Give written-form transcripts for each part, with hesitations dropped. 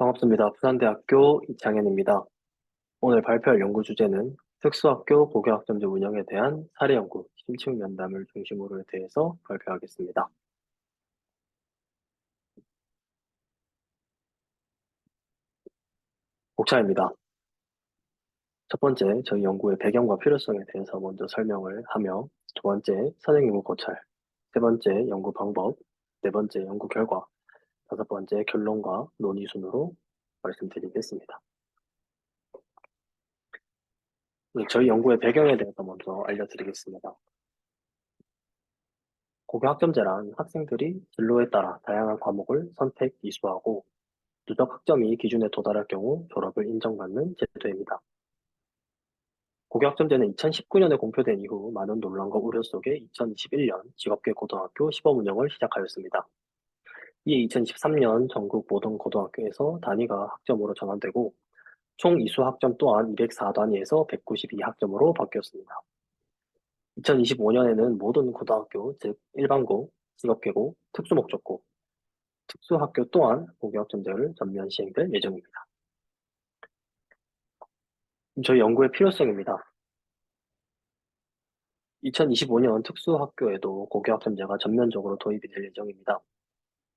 반갑습니다. 부산대학교 이창현입니다. 오늘 발표할 연구 주제는 특수학교 고교학점제 운영에 대한 사례 연구, 심층 면담을 중심으로에 대해서 발표하겠습니다. 복차입니다. 첫 번째, 저희 연구의 배경과 필요성에 대해서 먼저 설명을 하며, 두 번째, 선행연구 고찰, 세 번째, 연구 방법, 네 번째, 연구 결과, 다섯 번째, 결론과 논의 순으로 말씀드리겠습니다. 저희 연구의 배경에 대해서 먼저 알려드리겠습니다. 고교학점제란 학생들이 진로에 따라 다양한 과목을 선택, 이수하고 누적 학점이 기준에 도달할 경우 졸업을 인정받는 제도입니다. 고교학점제는 2019년에 공표된 이후 많은 논란과 우려 속에 2021년 직업계 고등학교 시범 운영을 시작하였습니다. 이에 2023년 전국 모든 고등학교에서 단위가 학점으로 전환되고 총 이수 학점 또한 204단위에서 192학점으로 바뀌었습니다. 2025년에는 모든 고등학교, 즉 일반고, 직업계고, 특수목적고, 특수학교 또한 고교학점제를 전면 시행될 예정입니다. 저희 연구의 필요성입니다. 2025년 특수학교에도 고교학점제가 전면적으로 도입이 될 예정입니다.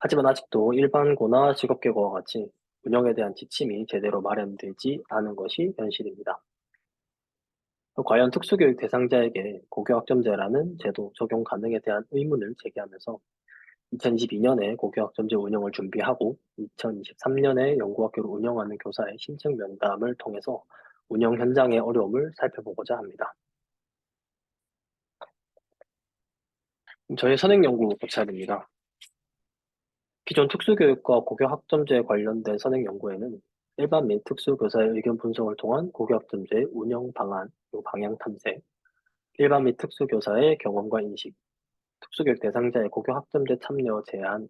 하지만 아직도 일반고나 직업계고와 같이 운영에 대한 지침이 제대로 마련되지 않은 것이 현실입니다. 과연 특수교육 대상자에게 고교학점제라는 제도 적용 가능에 대한 의문을 제기하면서 2022년에 고교학점제 운영을 준비하고 2023년에 연구학교를 운영하는 교사의 신청 면담을 통해서 운영 현장의 어려움을 살펴보고자 합니다. 저희 선행연구 고찰입니다. 기존 특수교육과 고교학점제에 관련된 선행연구에는 일반 및 특수교사의 의견 분석을 통한 고교학점제 운영 방안, 방향 탐색, 일반 및 특수교사의 경험과 인식, 특수교육 대상자의 고교학점제 참여 제한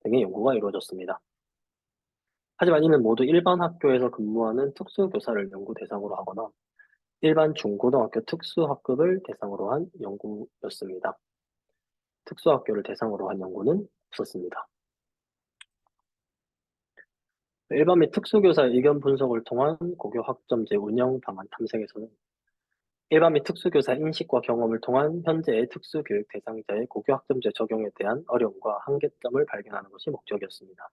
등의 연구가 이루어졌습니다. 하지만 이는 모두 일반 학교에서 근무하는 특수교사를 연구 대상으로 하거나 일반 중고등학교 특수학급을 대상으로 한 연구였습니다. 특수학교를 대상으로 한 연구는 없었습니다. 일반 및 특수교사의 의견 분석을 통한 고교학점제 운영 방안 탐색에서는 일반 및 특수교사 인식과 경험을 통한 현재의 특수교육 대상자의 고교학점제 적용에 대한 어려움과 한계점을 발견하는 것이 목적이었습니다.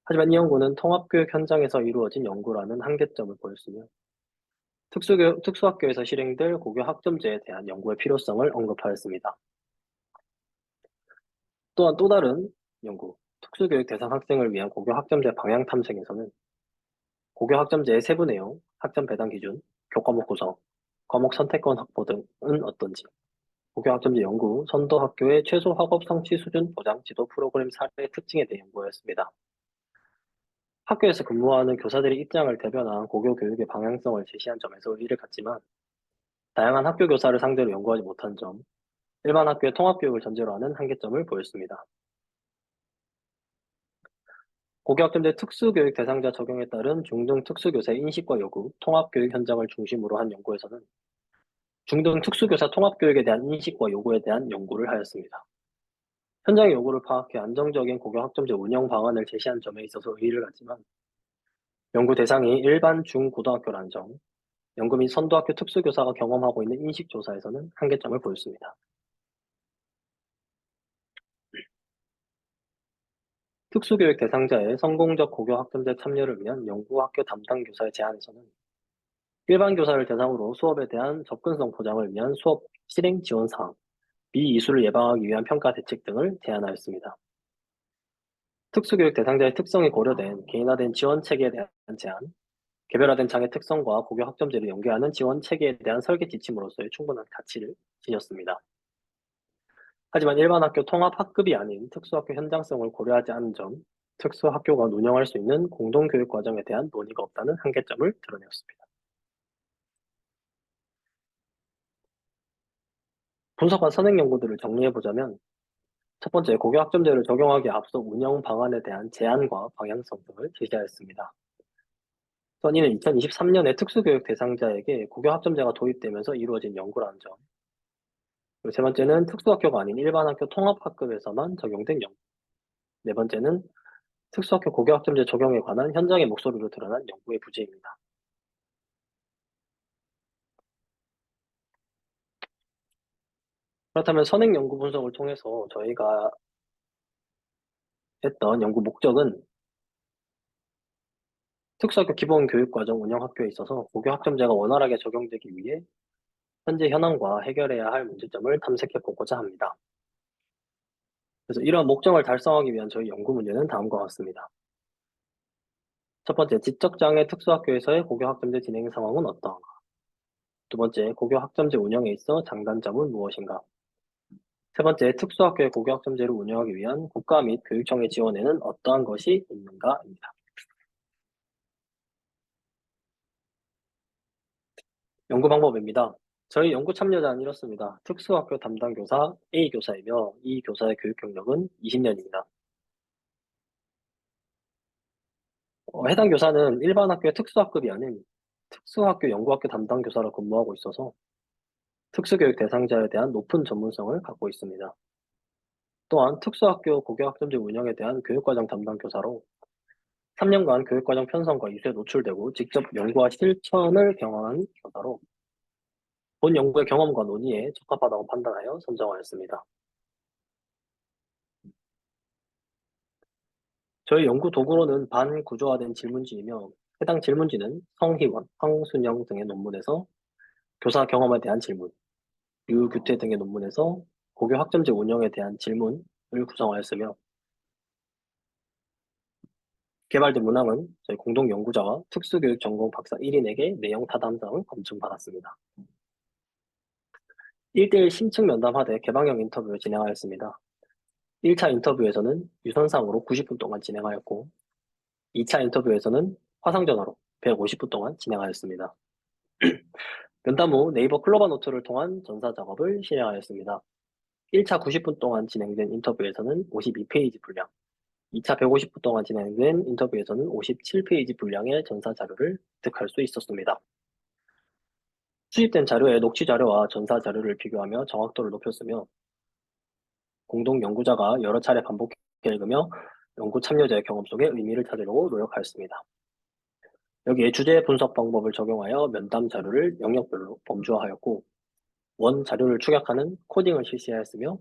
하지만 이 연구는 통합교육 현장에서 이루어진 연구라는 한계점을 보였으며 특수학교에서 실행될 고교학점제에 대한 연구의 필요성을 언급하였습니다. 또한 또 다른 연구, 특수교육 대상 학생을 위한 고교학점제 방향 탐색에서는 고교학점제의 세부 내용, 학점 배당 기준, 교과목 구성, 과목 선택권 확보 등은 어떤지, 고교학점제 연구, 선도 학교의 최소 학업 성취 수준 보장 지도 프로그램 사례 특징에 대해 연구하였습니다. 학교에서 근무하는 교사들의 입장을 대변한 고교 교육의 방향성을 제시한 점에서 의의를 갖지만 다양한 학교 교사를 상대로 연구하지 못한 점, 일반 학교의 통합교육을 전제로 하는 한계점을 보였습니다. 고교학점제 특수교육 대상자 적용에 따른 중등 특수교사의 인식과 요구, 통합교육 현장을 중심으로 한 연구에서는 중등 특수교사 통합교육에 대한 인식과 요구에 대한 연구를 하였습니다. 현장의 요구를 파악해 안정적인 고교학점제 운영 방안을 제시한 점에 있어서 의의를 갖지만 연구 대상이 일반 중고등학교라는 점, 연구 및 선도학교 특수교사가 경험하고 있는 인식조사에서는 한계점을 보였습니다. 특수교육 대상자의 성공적 고교학점제 참여를 위한 연구학교 담당 교사의 제안에서는 일반 교사를 대상으로 수업에 대한 접근성 보장을 위한 수업 실행 지원 사항, 미이수를 예방하기 위한 평가 대책 등을 제안하였습니다. 특수교육 대상자의 특성이 고려된 개인화된 지원 체계에 대한 제안, 개별화된 장애 특성과 고교 학점제를 연계하는 지원 체계에 대한 설계 지침으로서의 충분한 가치를 지녔습니다. 하지만 일반 학교 통합 학급이 아닌 특수학교 현장성을 고려하지 않은 점, 특수학교가 운영할 수 있는 공동교육 과정에 대한 논의가 없다는 한계점을 드러내었습니다. 분석한 선행 연구들을 정리해보자면, 첫 번째, 고교 학점제를 적용하기에 앞서 운영 방안에 대한 제안과 방향성 등을 제시하였습니다. 또한 이는 2023년에 특수교육 대상자에게 고교 학점제가 도입되면서 이루어진 연구라는 점, 그리고 세 번째는 특수학교가 아닌 일반 학교 통합학급에서만 적용된 연구, 네 번째는 특수학교 고교학점제 적용에 관한 현장의 목소리로 드러난 연구의 부재입니다. 그렇다면 선행 연구 분석을 통해서 저희가 했던 연구 목적은 특수학교 기본교육과정 운영학교에 있어서 고교학점제가 원활하게 적용되기 위해 현재 현황과 해결해야 할 문제점을 탐색해 보고자 합니다. 그래서 이러한 목적을 달성하기 위한 저희 연구 문제는 다음과 같습니다. 첫 번째, 지적장애 특수학교에서의 고교학점제 진행 상황은 어떠한가? 두 번째, 고교학점제 운영에 있어 장단점은 무엇인가? 세 번째, 특수학교의 고교학점제를 운영하기 위한 국가 및 교육청의 지원에는 어떠한 것이 있는가입니다. 연구 방법입니다. 저희 연구 참여자는 이렇습니다. 특수학교 담당 교사 A 교사이며 이 교사의 교육 경력은 20년입니다. 해당 교사는 일반 학교의 특수학급이 아닌 특수학교 연구학교 담당 교사로 근무하고 있어서 특수교육 대상자에 대한 높은 전문성을 갖고 있습니다. 또한 특수학교 고교학점제 운영에 대한 교육과정 담당 교사로 3년간 교육과정 편성과 이수에 노출되고 직접 연구와 실천을 경험한 교사로 본 연구의 경험과 논의에 적합하다고 판단하여 선정하였습니다. 저희 연구 도구로는 반구조화된 질문지이며 해당 질문지는 성희원, 황순영 등의 논문에서 교사 경험에 대한 질문, 유규태 등의 논문에서 고교 학점제 운영에 대한 질문을 구성하였으며 개발된 문항은 저희 공동 연구자와 특수교육 전공 박사 1인에게 내용 타담성을 검증받았습니다. 1대1 심층 면담하되 개방형 인터뷰를 진행하였습니다. 1차 인터뷰에서는 유선상으로 90분 동안 진행하였고 2차 인터뷰에서는 화상전화로 150분 동안 진행하였습니다. 면담 후 네이버 클로바 노트를 통한 전사 작업을 실행하였습니다. 1차 90분 동안 진행된 인터뷰에서는 52페이지 분량, 2차 150분 동안 진행된 인터뷰에서는 57페이지 분량의 전사 자료를 획득할 수 있었습니다. 수집된 자료의 녹취 자료와 전사 자료를 비교하며 정확도를 높였으며 공동 연구자가 여러 차례 반복해 읽으며 연구 참여자의 경험 속에 의미를 찾으려고 노력하였습니다. 여기에 주제 분석 방법을 적용하여 면담 자료를 영역별로 범주화하였고 원 자료를 축약하는 코딩을 실시하였으며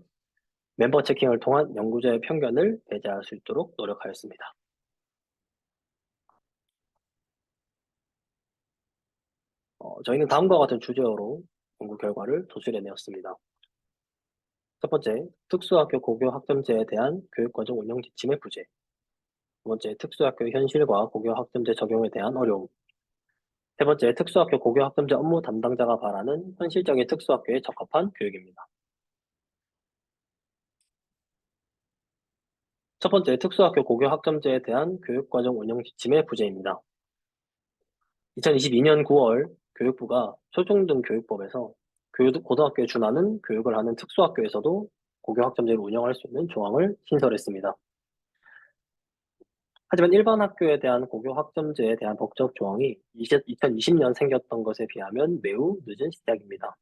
멤버 체킹을 통한 연구자의 편견을 배제할 수 있도록 노력하였습니다. 저희는 다음과 같은 주제어로 연구 결과를 도출해내었습니다. 첫 번째, 특수학교 고교 학점제에 대한 교육과정 운영 지침의 부재. 두 번째, 특수학교 현실과 고교 학점제 적용에 대한 어려움. 세 번째, 특수학교 고교 학점제 업무 담당자가 바라는 현실적인 특수학교에 적합한 교육입니다. 첫 번째, 특수학교 고교 학점제에 대한 교육과정 운영 지침의 부재입니다. 2022년 9월 교육부가 초중등교육법에서 고등학교에 준하는 교육을 하는 특수학교에서도 고교 학점제를 운영할 수 있는 조항을 신설했습니다. 하지만 일반 학교에 대한 고교 학점제에 대한 법적 조항이 2020년 생겼던 것에 비하면 매우 늦은 시작입니다.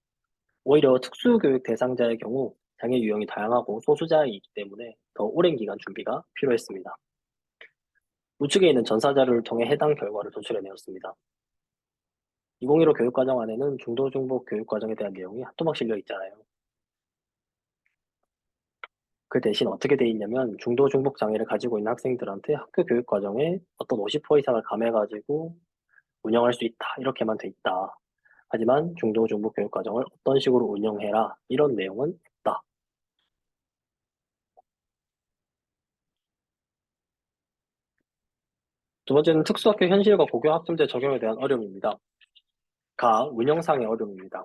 오히려 특수교육 대상자의 경우 장애 유형이 다양하고 소수자이기 때문에 더 오랜 기간 준비가 필요했습니다. 우측에 있는 전사 자료를 통해 해당 결과를 도출해내었습니다. 2015 교육과정안에는 중도중복 교육과정에 대한 내용이 한토막 실려 있잖아요. 그 대신 어떻게 돼 있냐면 중도중복 장애를 가지고 있는 학생들한테 학교 교육과정에 어떤 50% 이상을 감해가지고 운영할 수 있다 이렇게만 돼 있다. 하지만 중도중복 교육과정을 어떤 식으로 운영해라 이런 내용은 없다. 두 번째는 특수학교 현실과 고교 학점제 적용에 대한 어려움입니다. 운영상의 어려움입니다.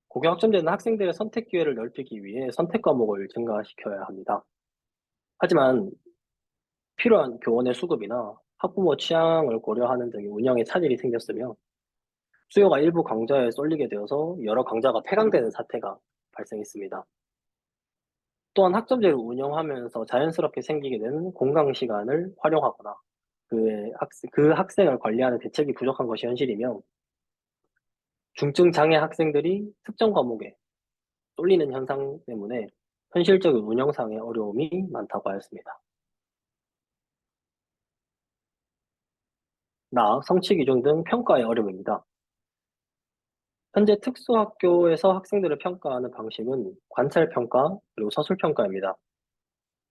고교 학점제는 학생들의 선택 기회를 넓히기 위해 선택 과목을 증가시켜야 합니다. 하지만 필요한 교원의 수급이나 학부모 취향을 고려하는 등의 운영에 차질이 생겼으며 수요가 일부 강좌에 쏠리게 되어서 여러 강좌가 폐강되는 사태가 발생했습니다. 또한 학점제를 운영하면서 자연스럽게 생기게 되는 공강 시간을 활용하거나 그 학생을 관리하는 대책이 부족한 것이 현실이며 중증 장애 학생들이 특정 과목에 쏠리는 현상 때문에 현실적인 운영상의 어려움이 많다고 하였습니다. 나 성취 기준 등 평가의 어려움입니다. 현재 특수학교에서 학생들을 평가하는 방식은 관찰 평가, 그리고 서술 평가입니다.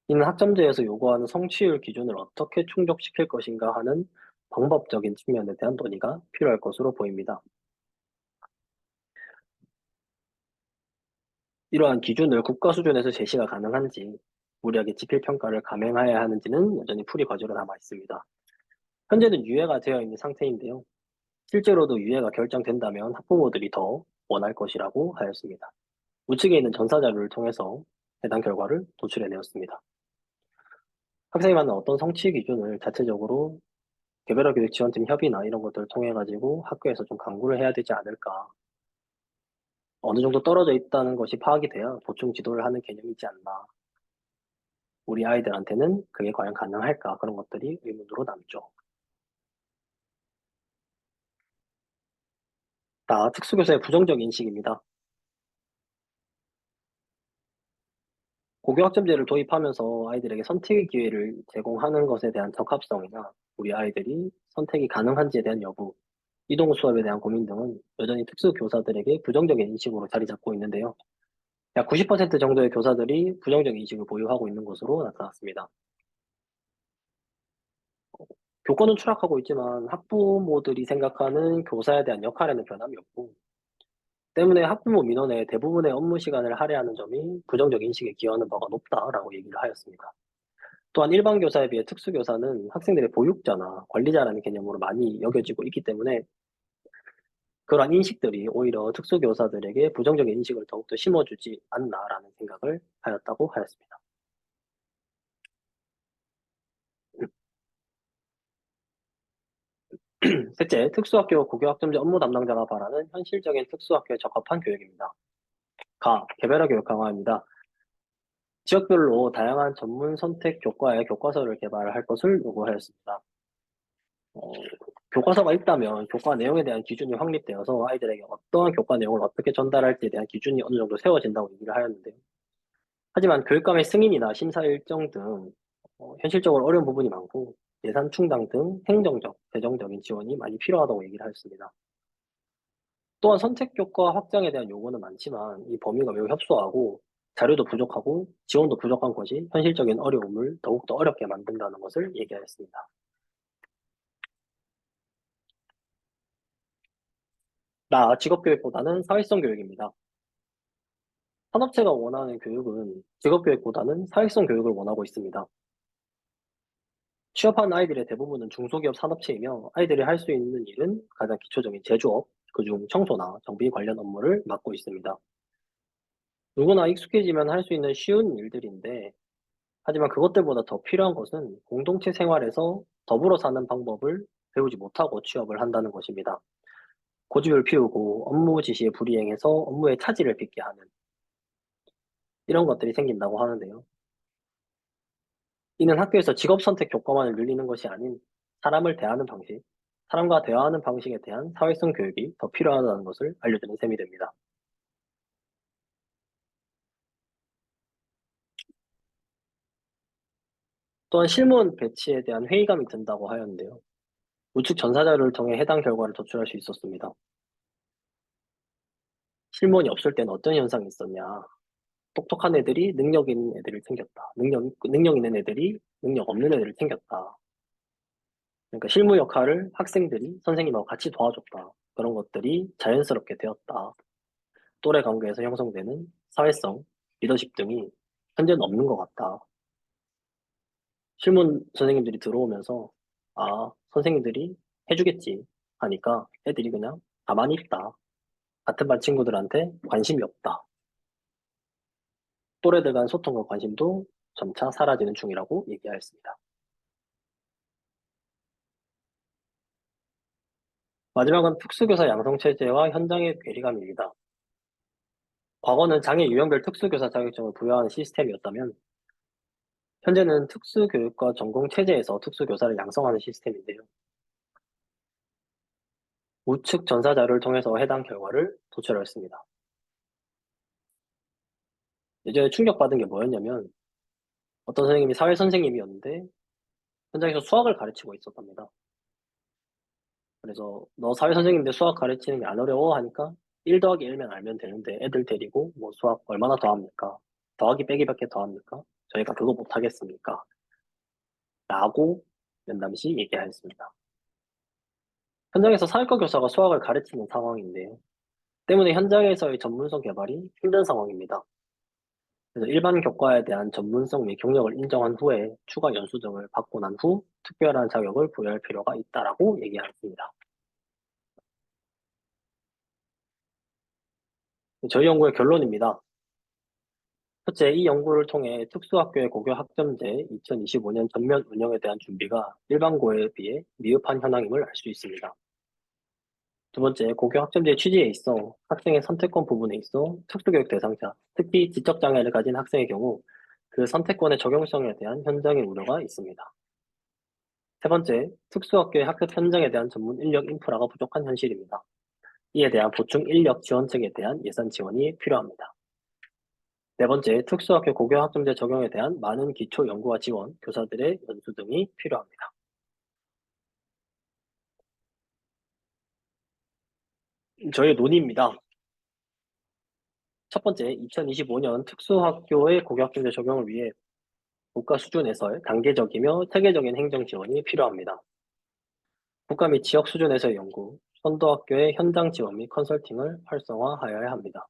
이는 학점제에서 요구하는 성취율 기준을 어떻게 충족시킬 것인가 하는 방법적인 측면에 대한 논의가 필요할 것으로 보입니다. 이러한 기준을 국가 수준에서 제시가 가능한지, 무리하게 지필 평가를 감행해야 하는지는 여전히 풀이 과제로 남아 있습니다. 현재는 유예가 되어 있는 상태인데요. 실제로도 유예가 결정된다면 학부모들이 더 원할 것이라고 하였습니다. 우측에 있는 전사 자료를 통해서 해당 결과를 도출해내었습니다. 학생이 받는 어떤 성취 기준을 자체적으로 개별화 교육 지원팀 협의나 이런 것들을 통해 가지고 학교에서 좀 강구를 해야 되지 않을까. 어느 정도 떨어져 있다는 것이 파악이 돼야 보충 지도를 하는 개념이지 않나. 우리 아이들한테는 그게 과연 가능할까? 그런 것들이 의문으로 남죠. 특수교사의 부정적 인식입니다. 고교학점제를 도입하면서 아이들에게 선택의 기회를 제공하는 것에 대한 적합성이나 우리 아이들이 선택이 가능한지에 대한 여부, 이동 수업에 대한 고민 등은 여전히 특수교사들에게 부정적인 인식으로 자리 잡고 있는데요. 약 90% 정도의 교사들이 부정적 인식을 보유하고 있는 것으로 나타났습니다. 교권은 추락하고 있지만 학부모들이 생각하는 교사에 대한 역할에는 변함이 없고, 때문에 학부모 민원의 대부분의 업무 시간을 할애하는 점이 부정적 인식에 기여하는 바가 높다라고 얘기를 하였습니다. 또한 일반 교사에 비해 특수교사는 학생들의 보육자나 관리자라는 개념으로 많이 여겨지고 있기 때문에 그러한 인식들이 오히려 특수교사들에게 부정적인 인식을 더욱더 심어주지 않나라는 생각을 하였다고 하였습니다. 셋째, 특수학교 고교학점제 업무 담당자가 바라는 현실적인 특수학교에 적합한 교육입니다. 개별화 교육 강화입니다. 지역별로 다양한 전문 선택 교과의 교과서를 개발할 것을 요구하였습니다. 어, 교과서가 있다면 교과 내용에 대한 기준이 확립되어서 아이들에게 어떠한 교과 내용을 어떻게 전달할지에 대한 기준이 어느 정도 세워진다고 얘기를 하였는데요. 하지만 교육감의 승인이나 심사 일정 등 현실적으로 어려운 부분이 많고 예산 충당 등 행정적, 재정적인 지원이 많이 필요하다고 얘기를 하였습니다. 또한 선택 교과 확장에 대한 요구는 많지만 이 범위가 매우 협소하고 자료도 부족하고 지원도 부족한 것이 현실적인 어려움을 더욱더 어렵게 만든다는 것을 얘기하였습니다. 직업교육보다는 사회성 교육입니다. 산업체가 원하는 교육은 직업교육보다는 사회성 교육을 원하고 있습니다. 취업한 아이들의 대부분은 중소기업 산업체이며 아이들이 할 수 있는 일은 가장 기초적인 제조업, 그중 청소나 정비 관련 업무를 맡고 있습니다. 누구나 익숙해지면 할 수 있는 쉬운 일들인데, 하지만 그것들보다 더 필요한 것은 공동체 생활에서 더불어 사는 방법을 배우지 못하고 취업을 한다는 것입니다. 고집을 피우고 업무 지시에 불이행해서 업무에 차질을 빚게 하는 이런 것들이 생긴다고 하는데요. 이는 학교에서 직업 선택 교과만을 늘리는 것이 아닌 사람을 대하는 방식, 사람과 대화하는 방식에 대한 사회성 교육이 더 필요하다는 것을 알려주는 셈이 됩니다. 또한 실무원 배치에 대한 회의감이 든다고 하였는데요. 우측 전사자료를 통해 해당 결과를 도출할 수 있었습니다. 실무원이 없을 때는 어떤 현상이 있었냐. 똑똑한 애들이 능력 있는 애들을 챙겼다. 능력 있는 애들이 능력 없는 애들을 챙겼다. 그러니까 실무 역할을 학생들이 선생님하고 같이 도와줬다. 그런 것들이 자연스럽게 되었다. 또래 관계에서 형성되는 사회성, 리더십 등이 현재는 없는 것 같다. 실문 선생님들이 들어오면서, 선생님들이 해주겠지 하니까 애들이 그냥 가만히 있다. 같은 반 친구들한테 관심이 없다. 또래들 간 소통과 관심도 점차 사라지는 중이라고 얘기하였습니다. 마지막은 특수교사 양성체제와 현장의 괴리감입니다. 과거는 장애 유형별 특수교사 자격증을 부여하는 시스템이었다면, 현재는 특수교육과 전공체제에서 특수교사를 양성하는 시스템인데요. 우측 전사 자료를 통해서 해당 결과를 도출하였습니다. 예전에 충격받은 게 뭐였냐면 어떤 선생님이 사회 선생님이었는데 현장에서 수학을 가르치고 있었답니다. 그래서 너 사회 선생님인데 수학 가르치는 게 안 어려워 하니까 1 더하기 1면 알면 되는데 애들 데리고 뭐 수학 얼마나 더 합니까? 더하기 빼기밖에 더 합니까? 저희가 그거 못 하겠습니까? 라고 면담시 얘기하였습니다. 현장에서 사회과 교사가 수학을 가르치는 상황인데요. 때문에 현장에서의 전문성 개발이 힘든 상황입니다. 그래서 일반 교과에 대한 전문성 및 경력을 인정한 후에 추가 연수 등을 받고 난 후 특별한 자격을 부여할 필요가 있다라고 얘기했습니다. 저희 연구의 결론입니다. 첫째, 이 연구를 통해 특수학교의 고교 학점제 2025년 전면 운영에 대한 준비가 일반고에 비해 미흡한 현황임을 알 수 있습니다. 두 번째, 고교 학점제 취지에 있어 학생의 선택권 부분에 있어 특수교육 대상자, 특히 지적장애를 가진 학생의 경우 그 선택권의 적용성에 대한 현장의 우려가 있습니다. 세 번째, 특수학교의 학습 현장에 대한 전문 인력 인프라가 부족한 현실입니다. 이에 대한 보충 인력 지원책에 대한 예산 지원이 필요합니다. 네 번째, 특수학교 고교 학점제 적용에 대한 많은 기초 연구와 지원, 교사들의 연수 등이 필요합니다. 저의 논의입니다. 첫 번째, 2025년 특수학교의 고교 학점제 적용을 위해 국가 수준에서의 단계적이며 체계적인 행정 지원이 필요합니다. 국가 및 지역 수준에서의 연구, 선도학교의 현장 지원 및 컨설팅을 활성화하여야 합니다.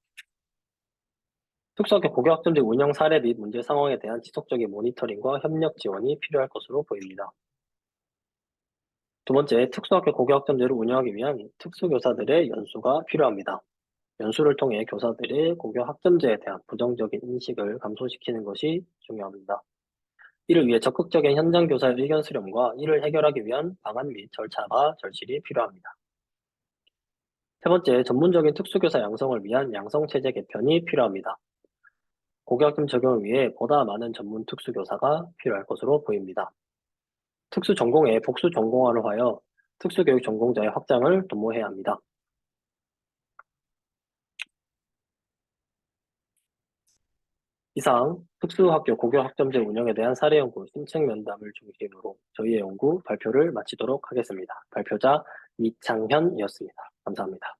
특수학교 고교 학점제 운영 사례 및 문제 상황에 대한 지속적인 모니터링과 협력 지원이 필요할 것으로 보입니다. 두 번째, 특수학교 고교 학점제를 운영하기 위한 특수교사들의 연수가 필요합니다. 연수를 통해 교사들의 고교 학점제에 대한 부정적인 인식을 감소시키는 것이 중요합니다. 이를 위해 적극적인 현장 교사의 의견 수렴과 이를 해결하기 위한 방안 및 절차가 절실히 필요합니다. 세 번째, 전문적인 특수교사 양성을 위한 양성체제 개편이 필요합니다. 고교학점 적용을 위해 보다 많은 전문 특수교사가 필요할 것으로 보입니다. 특수 전공의 복수 전공화를 하여 특수교육 전공자의 확장을 도모해야 합니다. 이상 특수학교 고교 학점제 운영에 대한 사례 연구 심층 면담을 중심으로 저희의 연구 발표를 마치도록 하겠습니다. 발표자 이창현이었습니다. 감사합니다.